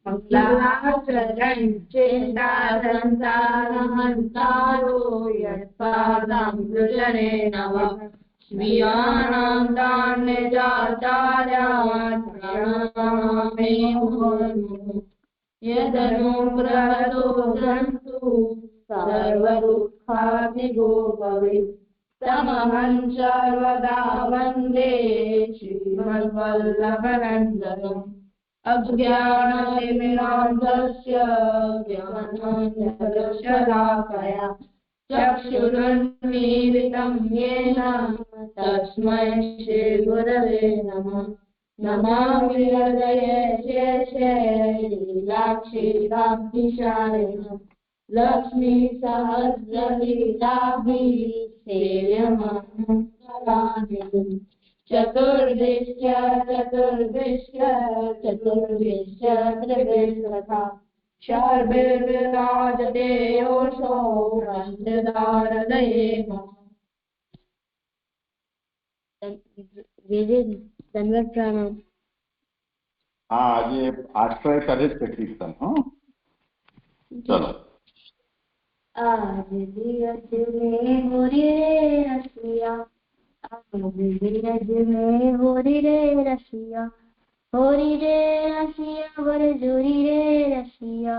मंगलाचरण चिन्ताधन्तारहन्तारो यत्पादाम्बुजने नमः स्वीयानां दान्यजाचार्यान् प्रणमामि मुहुर्मुहुः यदनुग्रहतो धन्तु सर्वदुःखादिगो भवेत् तमहं सर्वदा वन्दे श्रीमद्वल्लभनन्दनम् अज्ञानतिमिरान्धस्य ज्ञानाञ्जनशलाकया चक्षुरुन्मीलितं येन तस्मै श्रीगुरवे नमः नमामि हृदये शेषे लीलाक्षीराब्धिशायिनम् लक्ष्मीसहस्रलीलाभिः सेव्यमानं कलानिधिम् चतुर्दिश्च त्रिभिर्सखा शार्भिर्विराजते योषो रञ्जदारदये धन्यवाद प्रणाम। हाँ आज ये आश्रय करे कीर्तन। हाँ चलो। आज धीरज में होरी रे रसिया, आज धीरज में होरी रे रसिया, होरी रे रसिया वर जोरी रे रसिया,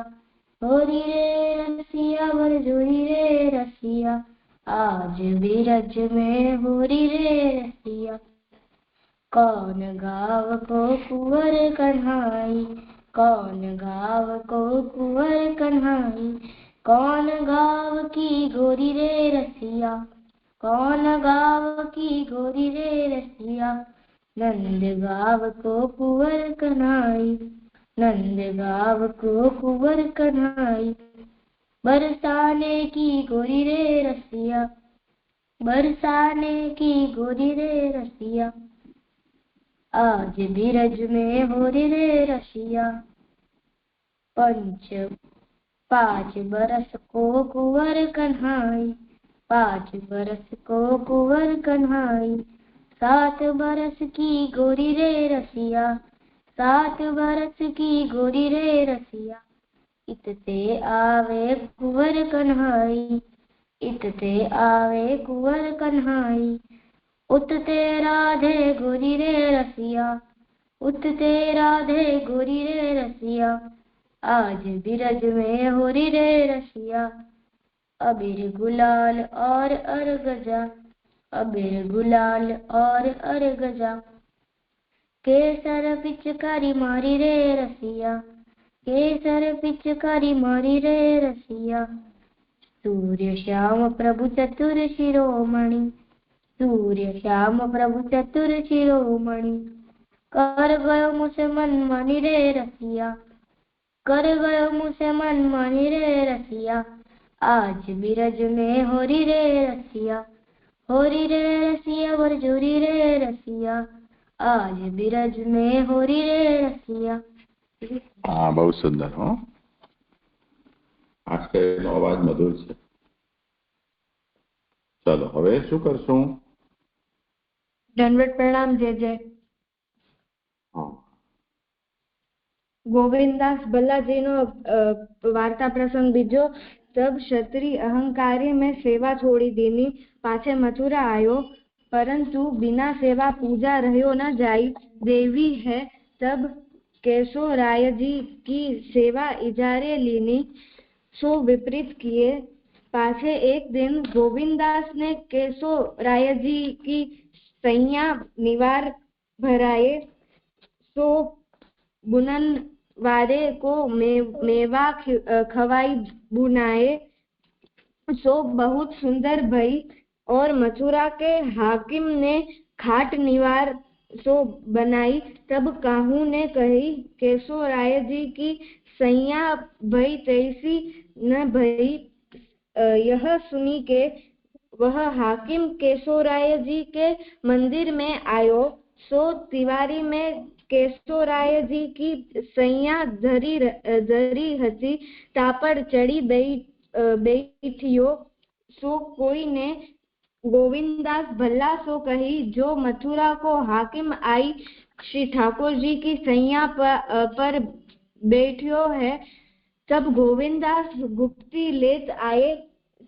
होरी रे रसिया वर जोरी रे रसिया, आज धीरज में होरी रे रसिया। कौन गाव को कुंवर कन्हाई, कौन गाव को कुंवर कन्हाई, कौन गाव की गोरी रे रसिया, कौन गाव की गोरी रे रसिया। नंद गाव को कुंवर कन्हाई, नंद गाव को कुंवर कन्हाई, बरसाने की गोरी रे रसिया, बरसाने की गोरी रे रसिया। आज धीरज में होरी रे रसिया। पाँच बरस को कुंवर कन्हाई, पाँच बरस को कुंवर कन्हाई, 7 बरस की गोरी रे रसिया, 7 बरस की गोरी रे रसिया। इतते आवे कुंवर कन्हाई, इतते आवे कुंवर कन्हाई, उतते राधे गोरी रे रसिया, उतते राधे गोरी रे रसिया। आज धीरज में होरी रे रसिया। अबीर गुलाल और अरगजा, अबीर गुलाल और अरगजा, केसर पिचकारी मारी रे रसिया, केसर पिचकारी मारी रे रसिया। सूर्य श्याम प्रभु चतुर शिरोमणि, सूर्य श्याम प्रभु चतुर शिरोमणि, कर गयो मुझसे मन मानी रे रसिया, कर गयो मुझसे मन मानी रे रसिया। आज बिरज में होरी रे रसिया, होरी रे रसिया वर जोरी रे रसिया, आज बिरज में होरी रे रसिया। हाँ बहुत सुंदर। हो आज का अवाज मधुर છે। चलो હવે શું કરશું? दंडवत प्रणाम जय जय। गोविंदास भल्लाजी नो वार्ता प्रसंग बीजो। तब क्षत्रिय अहंकारी में सेवा छोड़ी दीनी, पाछे मथुरा आयो, परंतु बिना सेवा पूजा रह्यो न जाई, देवी है। तब केशो राय जी की सेवा इजारे लीनी, सो विपरीत किए। पाछे एक दिन गोविंदास ने केशो राय जी की सैया निवार भराए, सो बुनन वारे को मेवा खवाई बुनाए, सो बहुत सुंदर भई। और मथुरा के हाकिम ने खाट निवार सो बनाई। तब काहू ने कही, केशो राय जी की सैया भई तैसी न भई। यह सुनी के वह हाकिम केशोराय जी के मंदिर में आयो, सो तिवारी में केशोराय जी की सैया धरी हसी, तापड़ चढ़ी बैठियो। सो कोई ने गोविंदास भल्ला सो कही, जो मथुरा को हाकिम आई, श्री ठाकुर जी की सैया पर बैठो है। तब गोविंदास गुप्ती लेत आए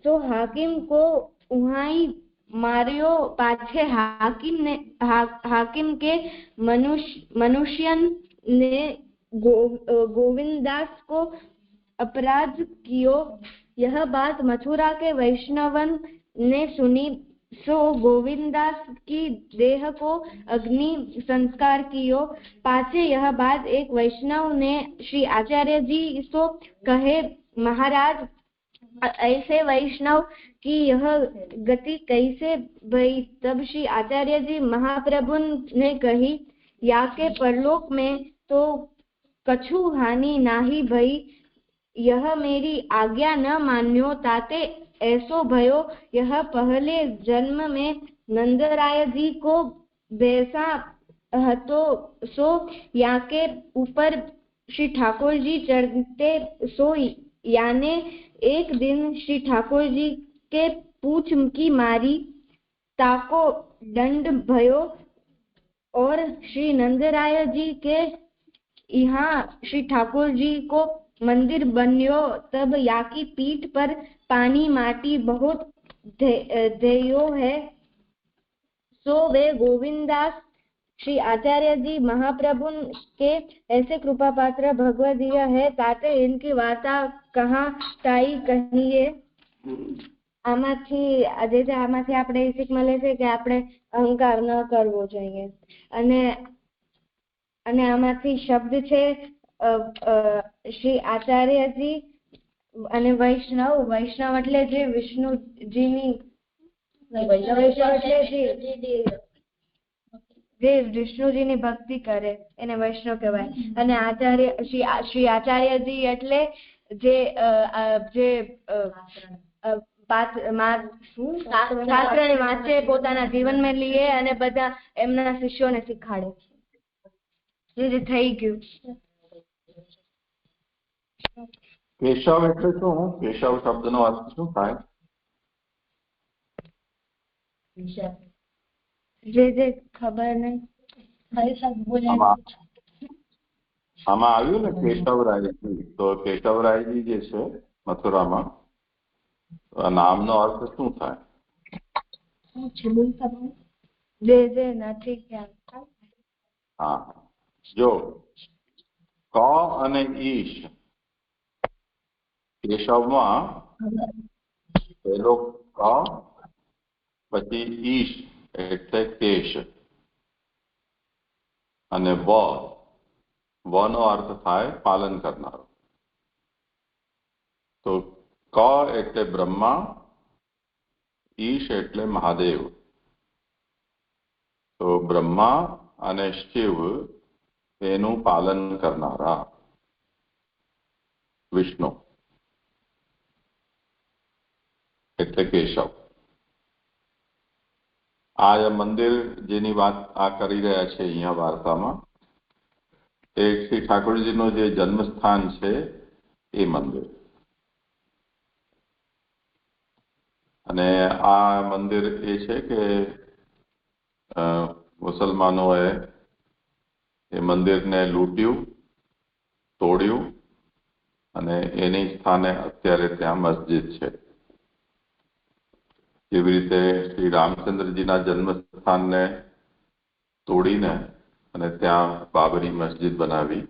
तो हाकिम को उहाई मारियो। पाछे हाकिम के मनुष्यन ने गोविंदास को अपराध कियो। यह बात मथुरा के वैष्णवन ने सुनी, सो गोविंदास की देह को अग्नि संस्कार कियो। पाछे यह बात एक वैष्णव ने श्री आचार्य जी सो कहे, महाराज ऐसे वैष्णव की यह गति कैसे भई। तब श्री आचार्य जी महाप्रभु ने कही, या के परलोक में तो कछु हानि नाही भई। यह मेरी आज्ञा न मान्यो ताते ऐसो भयो। यह पहले जन्म में नंदराय जी को बैसा हतो, सो या के ऊपर श्री ठाकुर जी चढ़ते, सो याने एक दिन श्री ठाकुर जी के पूछ की मारी, ताको दंड भयो और श्री नंदराय जी के यहाँ श्री ठाकुर जी को मंदिर बन्यो। तब या की पीठ पर पानी माटी बहुत देयो है, सो वे गोविंदास श्री आचार्य जी महाप्रभु के ऐसे कृपा पात्र भगवदीय है, ताते इनकी वार्ता कहाँ ताई कहिए। આમાંથી આપણે એ શીખ મળે છે કે આપણે અહંકાર ન કરવો જોઈએ, અને આમાંથી શબ્દ છે શ્રી આચાર્યજી અને વૈષ્ણવ એટલે જે વિષ્ણુજીની જે વિષ્ણુજીની ભક્તિ કરે એને વૈષ્ણવ કહેવાય. અને શ્રી આચાર્યજી એટલે જે શાસ્ત્રને વાંચે, પોતાના જીવનમાં લઈએ અને બધા એમના શિષ્યોને શીખાડે. થઈ ગયું. કેશવ એટલે શું? કેશવ શબ્દનો અર્થ શું થાય? જે ખબર નહીં. આમાં આવ્યું ને કેશવરાયજી, તો કેશવરાયજી જે છે મથુરામાં, નામનો અર્થ શું થાય? જે નથી ખ્યાલ. હા, જો ક અને ઈશ, કેશવમાં પહેલો ક પછી ઈશ એટલે કેશ અને વ નો અર્થ થાય પાલન કરનારો. તો ક એટલે બ્રહ્મા, ઈશ એટલે મહાદેવ. તો બ્રહ્મા અને શિવ એનું પાલન કરનારા વિષ્ણુ એટલે કેશવ. આ મંદિર જેની વાત આ કરી રહ્યા છે અહીંયા વાર્તામાં, એ શ્રી ઠાકોરજીનું જે જન્મસ્થાન છે એ મંદિર. અને આ મંદિર એ છે કે મુસલમાનોએ એ મંદિરને લૂંટ્યું, તોડ્યું અને એની સ્થાને અત્યારે ત્યાં મસ્જિદ છે. જેવી રીતે શ્રી રામચંદ્રજીના જન્મસ્થાનને તોડીને અને ત્યાં બાબરી મસ્જિદ બનાવી,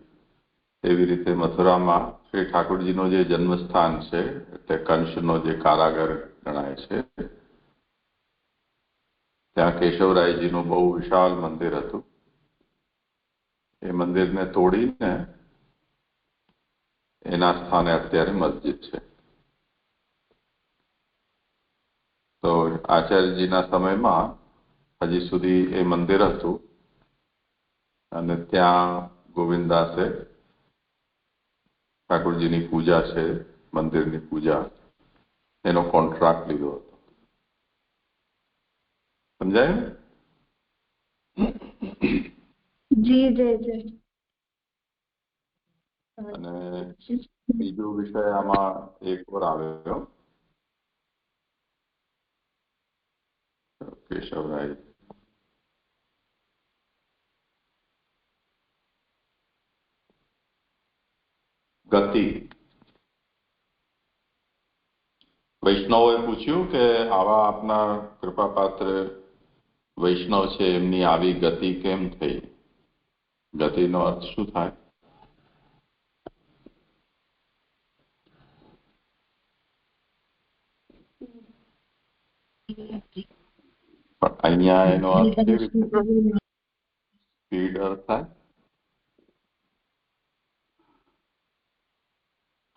એવી રીતે મથુરામાં શ્રી ઠાકોરજીનું જે જન્મસ્થાન છે એટલે કંસનો જે કારાગર ગણાય છે, ત્યાં કેશવરાયજીનું બહુ વિશાળ મંદિર હતું. એ મંદિરને તોડીને એના સ્થાને અત્યારે મસ્જિદ છે. તો આચાર્યજીના સમયમાં હજી સુધી એ મંદિર હતું અને ત્યાં ગોવિંદાસે ઠાકોરજીની પૂજા છે, મંદિરની પૂજા, એનો કોન્ટ્રાક્ટ લીધો હતો. સમજાયું? જી જી. અને બીજો વિષય આમાં એક વાર આવ્યો, કેશવરાય. ગતિ. વૈષ્ણવોએ પૂછ્યું કે આવા આપના કૃપાપાત્ર વૈષ્ણવ છે એમની આવી ગતિ કેમ થઈ? ગતિનો અર્થ શું થાય? પણ અહીંયા એનો અર્થ કેવી રીતે સ્પીડ અર્થ થાય?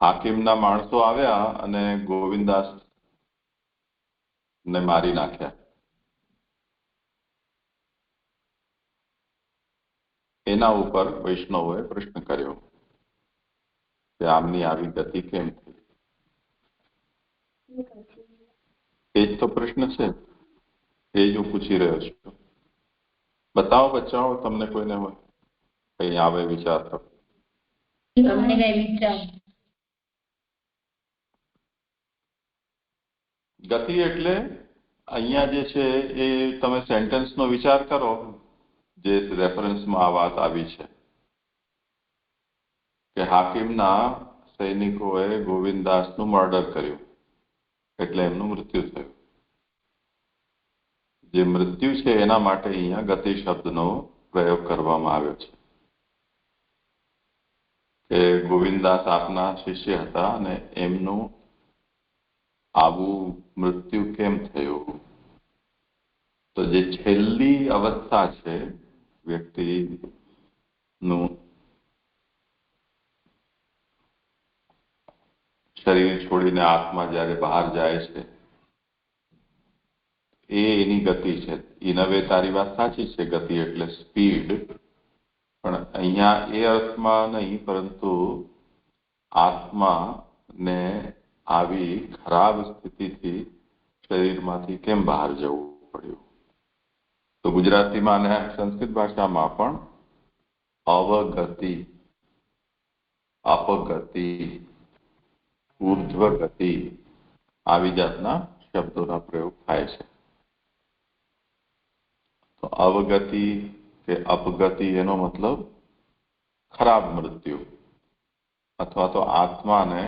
હાકીમના માણસો આવ્યા અને ગોવિંદાસ ને મારી નાખ્યા. એના ઉપર વૈષ્ણવોએ પ્રશ્ન કર્યો કે આમની આવી ગતિ કેમ થઈ? એ જ તો પ્રશ્ન છે, એ જ હું પૂછી રહ્યો છું. બતાવો બચ્ચાઓ, તમને કોઈને હોય કઈ આવે વિચાર તો. ગતિ એટલે અહીંયા જે છે એ તમે સેન્ટેન્સનો વિચાર કરો જે રેફરન્સમાં આ વાત આવી છે કે હાકીમના સૈનિકોએ ગોવિંદાસનું મર્ડર કર્યું એટલે એમનું મૃત્યુ થયું. જે મૃત્યુ છે એના માટે અહીંયા ગતિ શબ્દનો પ્રયોગ કરવામાં આવ્યો છે કે ગોવિંદાસ આપના શિષ્ય હતા અને એમનું આવું મૃત્યુ કેમ થયું? તો જે છેલ્લી અવસ્થા છે વ્યક્તિનું શરીર છોડીને આત્મા જ્યારે બહાર જાય છે એ એની ગતિ છે. ઇનવે તારી વાત સાચી છે, ગતિ એટલે સ્પીડ, પણ અહીંયા એ અર્થમાં નહીં, પરંતુ આત્માને આવી ખરાબ સ્થિતિથી શરીરમાંથી કેમ બહાર જવું પડ્યું? તો ગુજરાતીમાં અને સંસ્કૃત ભાષામાં પણ અવગતિ, અપગતિ, ઉર્ધ્વ ગતિ આવી જાતના શબ્દોના પ્રયોગ થાય છે. તો અવગતિ કે અપગતિ એનો મતલબ ખરાબ મૃત્યુ અથવા તો આત્માને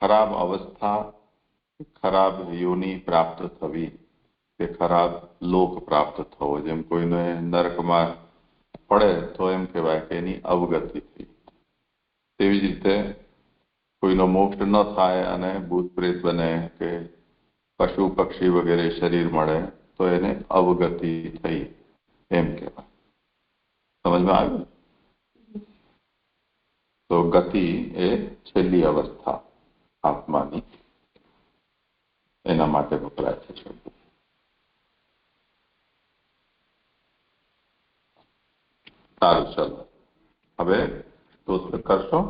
ખરાબ અવસ્થા, ખરાબ યોનિ પ્રાપ્ત થવી કે ખરાબ લોક પ્રાપ્ત થવો. જેમ કોઈને નરકમાં પડે તો એમ કહેવાય કે એની અવગતિ થઈ. તેવી જ રીતે કોઈનો મોક્ષ ન થાય અને ભૂત પ્રેત બને કે પશુ પક્ષી વગેરે શરીર મળે તો એને અવગતિ થઈ એમ કહેવાય. સમજમાં આવ્યું? તો ગતિ એ છેલ્લી અવસ્થા આત્માની, એના માટે વપરાય છે શબ્દ. સારું, ચાલો હવે સ્તોત્ર કરશો?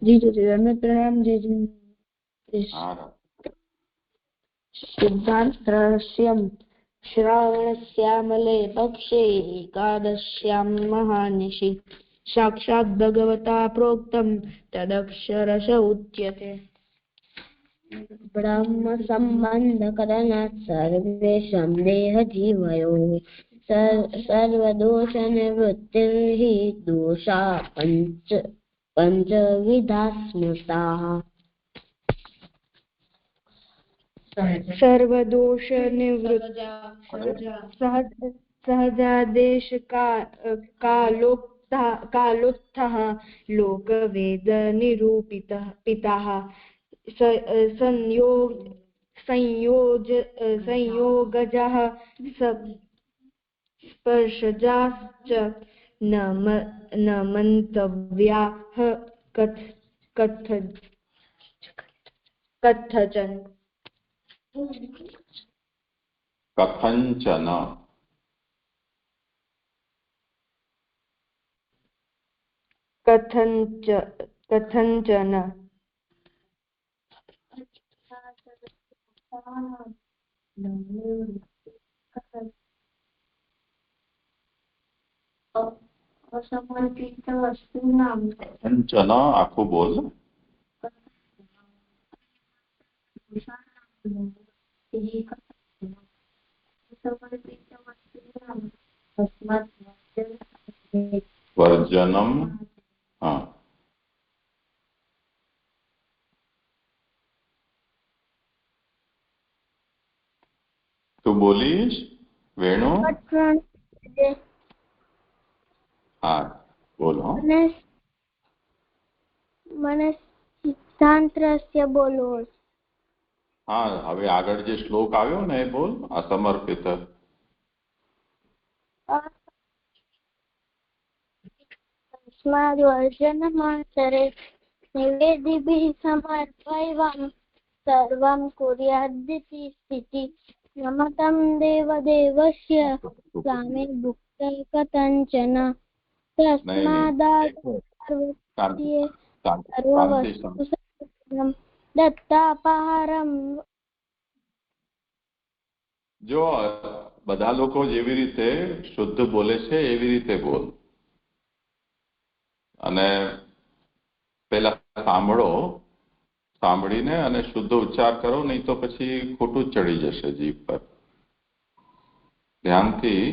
જી જી, અમે પ્રણામ જી. સિદ્ધાંતરસ્યમ શ્રાવણસ્યામલે પક્ષે એકાદશ્યામ મહાનિશી સાક્ષાત ભગવતા પ્રોક્તમ તદક્ષરસ ઉચ્યતે. બ્રહ્મ સંબંધ કરણાत् સર્વેષાં દેહ જીવયોઃ સર્વદોષ નિવૃત્તિર્હિ દોષા પંચવિધા સ્મૃતાઃ. સર્વદોષ નિવૃત્ત સહજાદેશ કાલોત્થઃ લોકવેદ નિરૂપિતઃ પિતાઃ સંયોગજઃ સ્પર્શજાશ્ચ ન મંતવ્યાઃ કથંચન. કથંચન. અસમર્પિત વસ્તુનામ. કથંચન આખું બોલ. વર્જનમ. હા, बोलीश वेणु? हाँ बोलो. મને સિદ્ધાંત રહસ્ય બોલો. हाँ હવે આગળ જે શ્લોક આવ્યો ને એ બોલ. અસમર્પિત. તસ્માદ વર્જનમાચરે નિવેદિભિः સમર્પય્વં સર્વં કુર્યાદિતિ સ્થિતિ નમतं દેવદેવસ્ય સ્વામે ભુક્ત કથંચન તસ્માદાદૌ સર્વવસ્તુ દત્તાપહારમ. જો બધા લોકો જેવી રીતે શુદ્ધ બોલે છે એવી રીતે બોલ અને પેલા સાંભળો, સાંભળીને અને શુદ્ધ ઉચ્ચાર કરો, નહીં તો પછી ખોટું જ ચડી જશે જીભ પર. ધ્યાનથી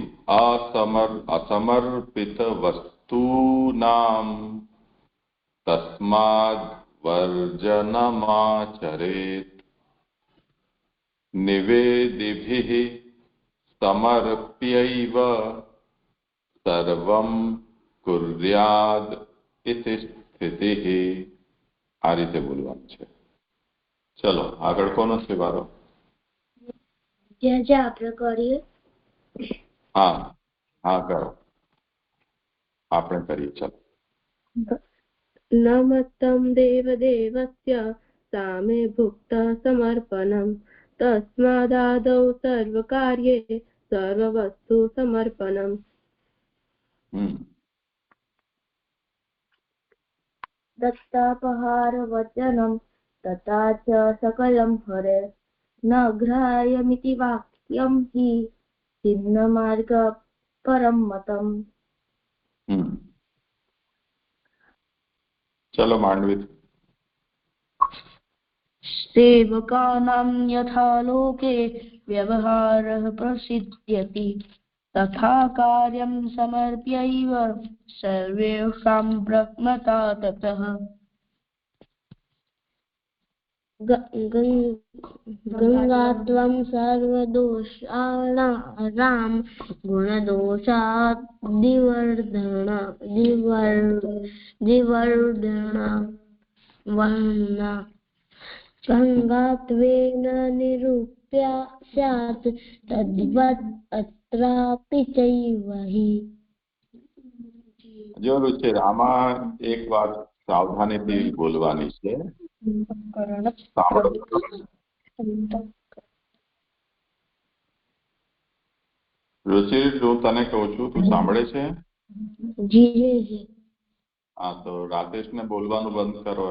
અસમર્પિત વસ્તુનામ તસ્માદ વર્જનમાચરેત નિવેદિભિઃ સમર્પ્યૈવ સર્વં કુર્યાદ ઇતિ સ્થિતિઃ. આ રીતે બોલવાનું છે. ચલો આગળ કોનો છે વારો? જે આપણે કરીએ. હા હા કરો, આપણે કરીએ. ચલો. નમસ્તં દેવદેવસ્ય સામે ભુક્ત સમર્પણમ તસ્માદાદૌ સર્વકાર્યે સર્વવસ્તુ સમર્પણમ. દત્તાપહાર વચનમ તથા ચ સકલમ હરે ન ગ્રાહ્યમિતિ વાક્યમ હિ છિન્ન માર્ગ પરમ મતમ. ચલો માંડવી. સેવકાનાં યથા લોકે વ્યવહારઃ પ્રસિદ્ધ્યતિ તથા કાર્યં સમર્પ્યૈવ સર્વેષાં બ્રહ્મતા તતઃ. ગંગાત્વં સર્વદોષાણાં ગુણદોષાદિવર્ધના વર્ણના ગંગાત્વેન નિરૂપ્યા સ્યાत् તદ્વદ અત્રાપि ચૈવ હિ. જો રુચિર, આમાં એક વાત સાવધાનીથી બોલવાની છે. રુચિર, હું તને કહું છું, તું સાંભળે છે? હા તો રાકેશને બોલવાનું બંધ કરો.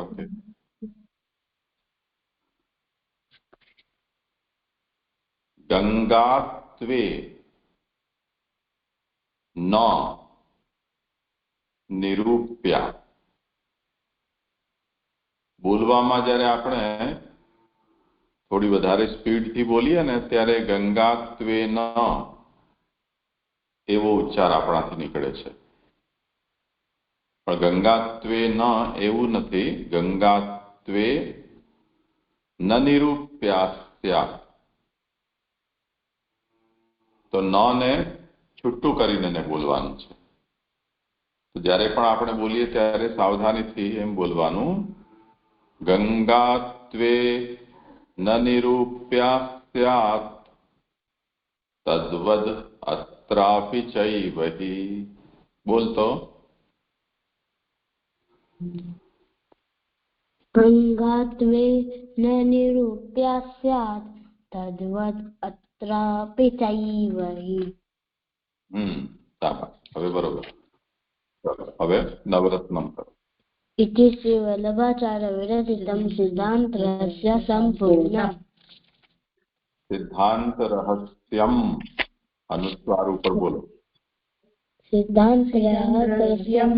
ગંગાત્વે ન નિરૂપ્યા. બોલવામાં જ્યારે આપણે થોડી વધારે સ્પીડથી બોલીએ ને ત્યારે ગંગાત્વે ન એવો ઉચ્ચાર આપણાથી નીકળે છે. પણ ગંગાત્વે ન એવું નથી. ગંગાત્વે ન નિરૂપ્યા. તો ન ને છૂટું કરીને બોલવાનું છે. તો જ્યારે પણ આપણે બોલીએ ત્યારે સાવધાનીથી એમ બોલવાનું. ગંગાત્વે ન નિરૂપ્યા સ્યાत् તદ્વદ અત્રાપि ચૈવ હિ. બોલતો. ગંગાત્વે ન નિરૂપ્યા સ્યાत् તદ્વદ અત્રાપि ચૈવ હિ. શાબાશ, હવે બરોબર. હવે નવરત્નમ કરો. ઇતિ શ્રી વલ્લભાચાર્ય વિરચિતમ સિદ્ધાંત રહસ્ય સંપૂર્ણ. સિદ્ધાંત રહસ્યમ અનુસ્વાર ઉપર બોલો. સિદ્ધાંત રહસ્યમ.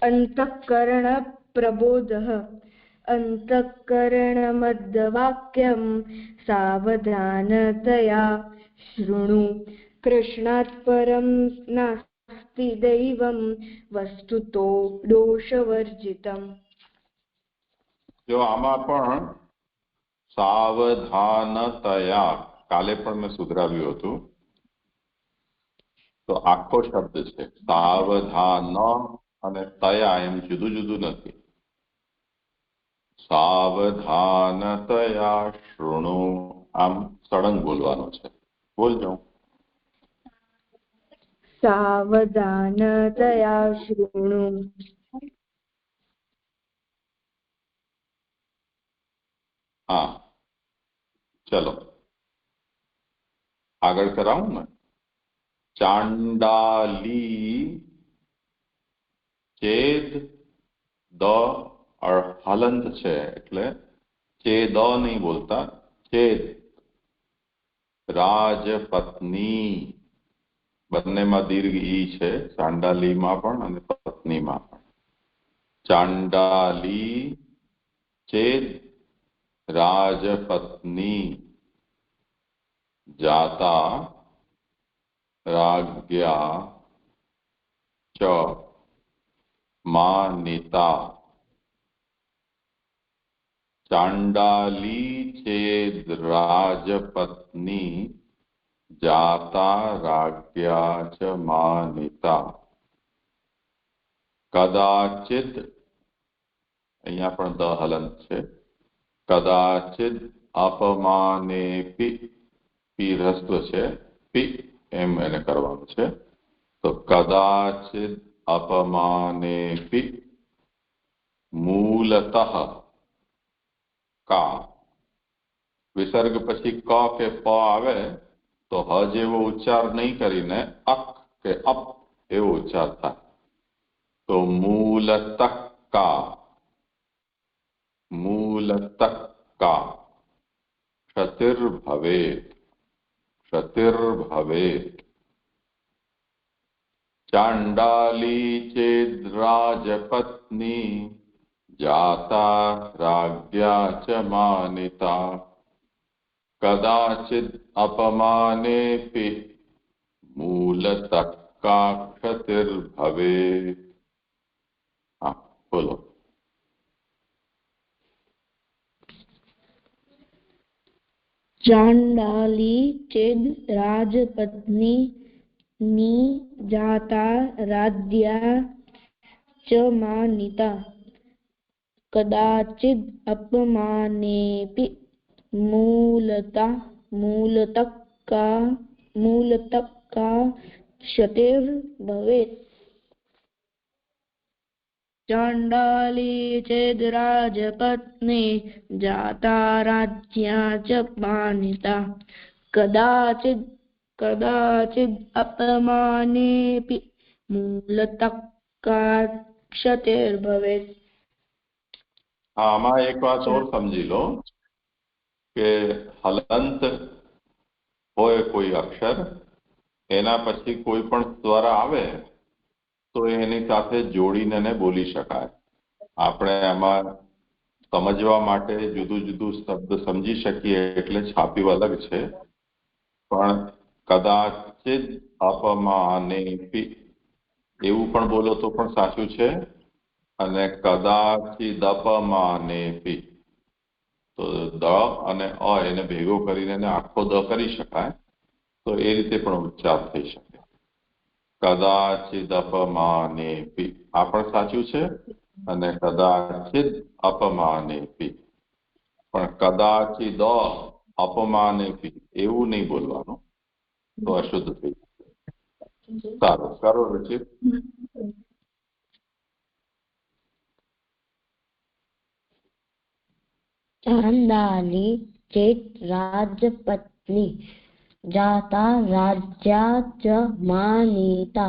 અંતઃકરણ પ્રબોધઃ અંતઃકરણમદ્વાક્યં સાવધાનતયા શૃણુ कृष्णात् परं नास्ति दैवं वस्तुतो दोषवर्जितम्। जो आमा पण सावधानतया काले पण मैं सुधराव्યું હતું तो आखो शब्द છે सावधान અને તયા એમ જુદું જુદું નથી। सावधानतया शृणु આમ સળંગ બોલવાનો છે। બોલજો। सावधानतया शृणु। हाँ चलो આગળ કરાવું ને। ચાંડાલી ચેદ દ હલંત છે એટલે ચેદ નહીં બોલતા ચેદ। રાજપત્ની બંનેમાં દીર્ઘ ઈ છે ચાંડાલીમાં પણ અને પત્નીમાં પણ। ચાંડાલી ચેદ राजपत्नी जाता राज्ञा च मानिता। चांडाली चेद राजपत्नी जाता राज्ञा च मानिता। कदाचित अहींया पण द हलंत छे। कदाचित अपमानेपि पी ह्रस्व छे पी एम एने करवानुं छे तो कदाचित अपमानेपि मूलतः का विसर्ग पछी क के प आवे तो ह जेवो उच्चार नहीं करीने अक के अप एवो उच्चार थाय तो मूलतः का मूलतः का क्षतिर्भवेत् क्षतिर्भवेत्। चांडाली चेद् राजपत्नी जाता राज्ञा च मानिता। कदाचित् अपमानेपि मूलतः का क्षतिर्भवेत्। हाँ बोलो। चांडाली चेद राजपत्नी नी जाता राज्ञा च मानिता। कदाचिद् अपमानेपि मूलतः का क्षतिर्भवेत्। चांडाली चेद् राजपत्नी जाता राज्ञा च मानिता। कदाचिद् अपमानेपि मूलतः का क्षतिर्भवेत्। हाँ आमा एक बात और समझी लो કે હલંત હોય કોઈ અક્ષર એના પછી કોઈ પણ સ્વર આવે તો એની સાથે જોડીને બોલી શકાય। આપણે આમાં સમજવા માટે જુદું જુદું શબ્દ સમજી શકીએ એટલે છાપ્યું અલગ છે પણ કદાચિત અપમાનેપી એવું પણ બોલો તો પણ સાચું છે અને કદાચિત અપમાનેપી तो द અને અ એને ભેગો કરીને આખો દ કરી શકાય તો એ રીતે પણ ઉચ્ચાર થઈ શકે। કદાચિદ અપમાનેપી આ પણ સાચું છે અને કદાચિદ અપમાનેપી પણ કદાચિદ અપમાનેપી એવું નહીં બોલવાનું તો અશુદ્ધ થઈ જશે। સારું કરો રચિત। चांडाली चेत् राजपत्नी जाता राज्ञा च मानिता।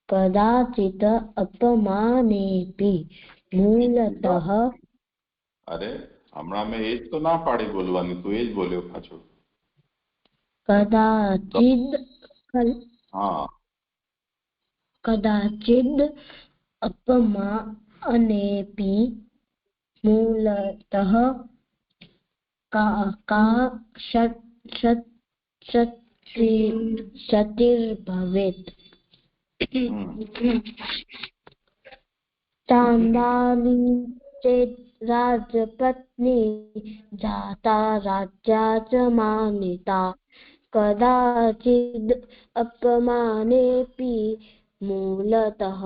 कदाचित् अपमानेपि मूलतः। अरे हमણાં મેં એ જ તો ના પાડી બોલવાની તું એ જ બોલ્યો પાછો। कदाचिद् अपमानेपि मूलतः का सतिर्भवेत् हम्म, चाण्डाली चेत् राजपत्नी जाता राज्या च मानिता कदाचिद् अपमानेऽपि मूलतः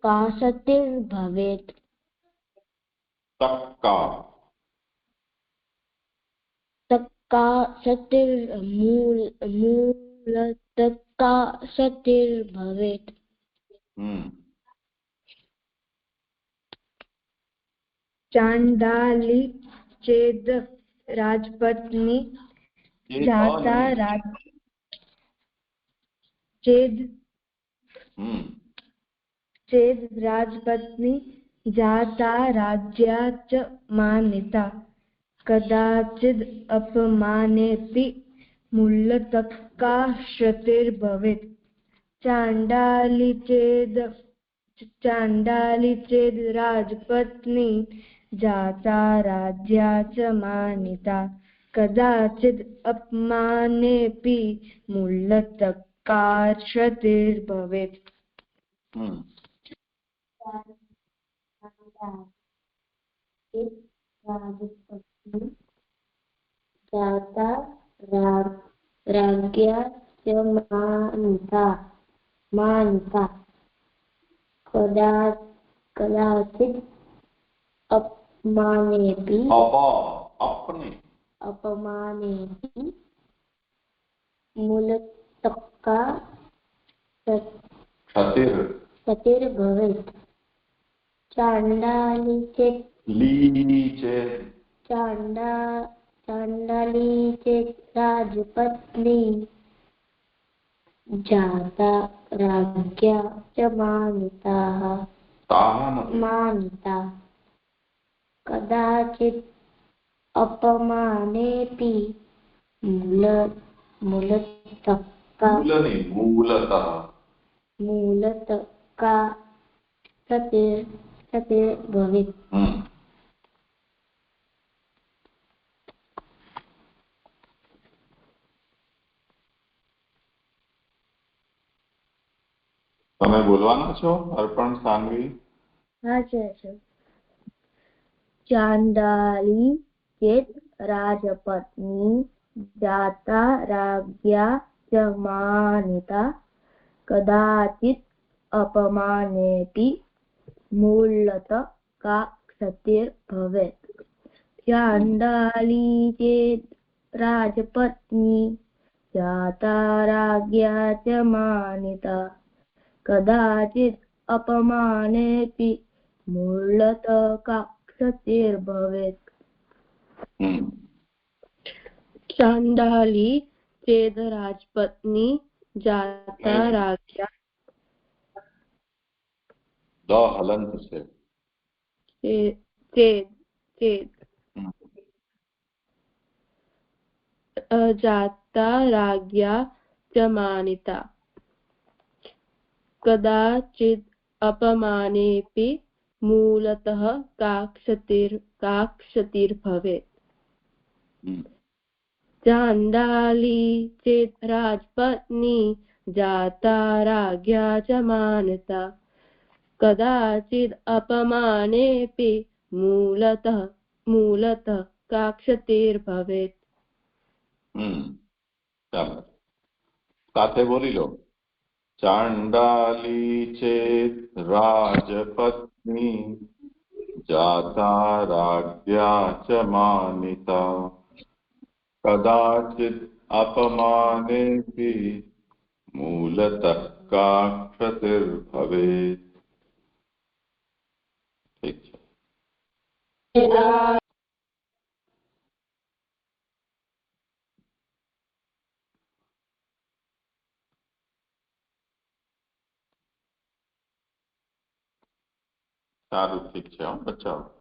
कासतिर्भवेत् तक्का मूलतः कासतिर्भवेत् हम्म, चाण्डाली चेद् राजपत्नी ये जाता नहीं। राज चेद् हम्म, चेद् राजपत्नी जाता राज्या च मानिता कदाचिद् अपमानेऽपि मूलतक्का श्रुतिर्भवेत् चाण्डाली चेद् राजपत्नी जाता राज्या च मानिता कदाचिद् अपमानेऽपि मूलतक्का श्रुतिर्भवेत् हम्म, जाता राज्ञा च मानिता कदाचित् अपमानेऽपि मूलतक्का सतिर्भवेत् चाण्डाली चेत् राजपत्नी जाता राज्ञा च मानिता कदाचित् अपमानेऽपि मूलतक्का सतिर्भवेत् તમે બોલવાના છો અર્પણ સાનવી? हाँ सर चाण्डाली चेत् राजपत्नी जाता राज्ञा च मानिता कदाचित् अपमानेऽपि मूलतः सतिर्भवेत् चाण्डाली चेत् राजपत्नी जाता राज्ञा च मानिता कदाचित् अपमानेऽपि मूलतः सतिर्भवेत् चाण्डाली चेद् राजपत्नी जाता राज्ञा द हलंत से चेद् जाता राज्ञा च मानिता कदाचित् अपमानेऽपि मूलतः काक्षतिर्भवेत् चाण्डाली चेत् राजपत्नी जाता राज्ञा च मानिता कदाचित् अपमानेऽपि मूलतः काक्षतिर्भवेत् ચાલો સાથે બોલી લો ચાંડાલી ચેત રાજપત્ની જાતા રાજ્યા ચ માનિતા કદાચિત અપમાનેપી મૂલતઃ કાક્ષતિર્ભવેत्. ઠીક છે. સારું ઠીક છે બચાવો.